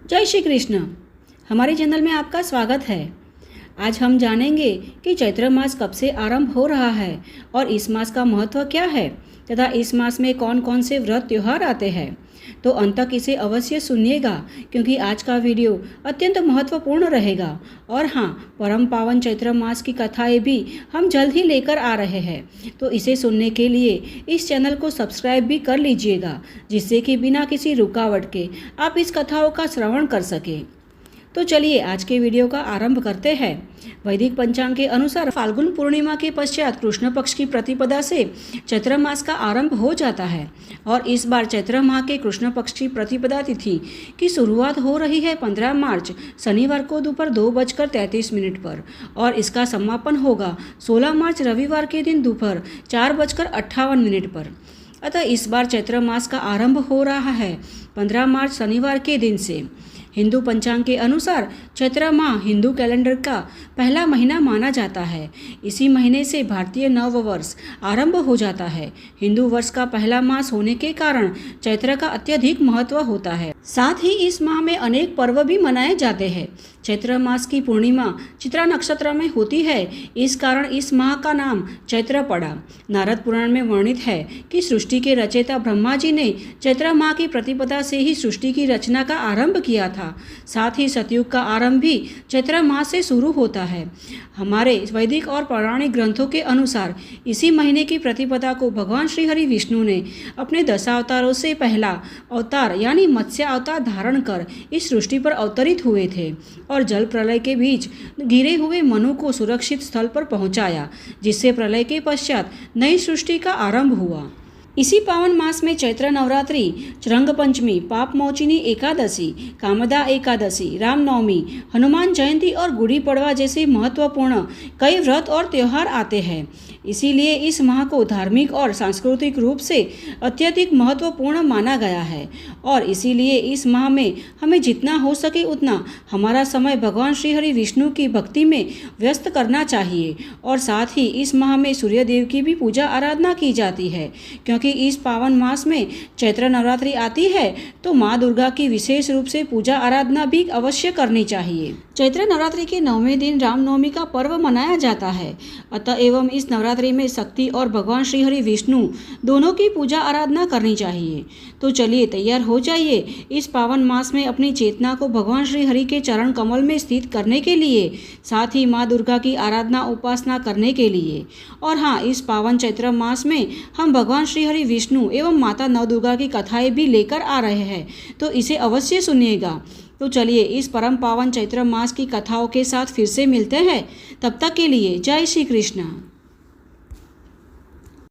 जय श्री कृष्ण। हमारे चैनल में आपका स्वागत है। आज हम जानेंगे कि चैत्र मास कब से आरंभ हो रहा है और इस मास का महत्व क्या है तथा इस मास में कौन कौन से व्रत त्योहार आते हैं। तो अंत तक इसे अवश्य सुनिएगा क्योंकि आज का वीडियो अत्यंत महत्वपूर्ण रहेगा। और हाँ, परम पावन चैत्र मास की कथाएं भी हम जल्द ही लेकर आ रहे हैं, तो इसे सुनने के लिए इस चैनल को सब्सक्राइब भी कर लीजिएगा, जिससे कि बिना किसी रुकावट के आप इस कथाओं का श्रवण कर सकें। तो चलिए आज के वीडियो का आरंभ करते हैं। वैदिक पंचांग के अनुसार फाल्गुन पूर्णिमा के पश्चात कृष्ण पक्ष की प्रतिपदा से चैत्र मास का आरंभ हो जाता है और इस बार चैत्र माह के कृष्ण पक्ष की प्रतिपदा तिथि की शुरुआत हो रही है 15 मार्च शनिवार को दोपहर 2:33 पर और इसका समापन होगा 16 मार्च रविवार के दिन दोपहर 4:58 पर। अतः इस बार चैत्र मास का आरंभ हो रहा है 15 मार्च शनिवार के दिन से। हिंदू पंचांग के अनुसार चैत्र माह हिंदू कैलेंडर का पहला महीना माना जाता है। इसी महीने से भारतीय नव वर्ष आरंभ हो जाता है। हिंदू वर्ष का पहला मास होने के कारण चैत्र का अत्यधिक महत्व होता है। साथ ही इस माह में अनेक पर्व भी मनाए जाते हैं। चैत्र मास की पूर्णिमा चित्रा नक्षत्र में होती है, इस कारण इस माह का नाम चैत्र पड़ा। नारद पुराण में वर्णित है कि सृष्टि के रचयिता ब्रह्मा जी ने चैत्र माह की प्रतिपदा से ही सृष्टि की रचना का आरंभ किया था। साथ ही सतयुग का आरंभ भी चैत्र माह से शुरू होता है। हमारे वैदिक और पौराणिक ग्रंथों के अनुसार इसी महीने की प्रतिपदा को भगवान श्री हरि विष्णु ने अपने 10 अवतारों से पहला अवतार यानी मत्स्य अवतार धारण कर इस सृष्टि पर अवतरित हुए थे और जल प्रलय के बीच गिरे हुए मनु को सुरक्षित स्थल पर पहुंचाया, जिससे प्रलय के पश्चात नई सृष्टि का आरंभ हुआ। इसी पावन मास में चैत्र नवरात्रि, रंग पंचमी, पाप मोचिनी एकादशी, कामदा एकादशी, रामनवमी, हनुमान जयंती और गुड़ी पड़वा जैसे महत्वपूर्ण कई व्रत और त्योहार आते हैं। इसीलिए इस माह को धार्मिक और सांस्कृतिक रूप से अत्यधिक महत्वपूर्ण माना गया है और इसीलिए इस माह में हमें जितना हो सके उतना हमारा समय भगवान श्री हरि विष्णु की भक्ति में व्यस्त करना चाहिए। और साथ ही इस माह में सूर्य देव की भी पूजा आराधना की जाती है, क्योंकि इस पावन मास में चैत्र नवरात्रि आती है तो माँ दुर्गा की विशेष रूप से पूजा आराधना भी अवश्य करनी चाहिए। चैत्र नवरात्रि के 9वें दिन रामनवमी का पर्व मनाया जाता है। अतः एवं इस नवरात्रि में शक्ति और भगवान श्री हरि विष्णु दोनों की पूजा आराधना करनी चाहिए। तो चलिए तैयार हो जाइए इस पावन मास में अपनी चेतना को भगवान श्री हरि के चरण कमल में स्थित करने के लिए, साथ ही माँ दुर्गा की आराधना उपासना करने के लिए। और हाँ, इस पावन चैत्र मास में हम भगवान श्री हरि विष्णु एवं माता नवदुर्गा की कथाएं भी लेकर आ रहे हैं, तो इसे अवश्य सुनिएगा। तो चलिए इस परम पावन चैत्र मास की कथाओं के साथ फिर से मिलते हैं। तब तक के लिए जय श्री कृष्ण।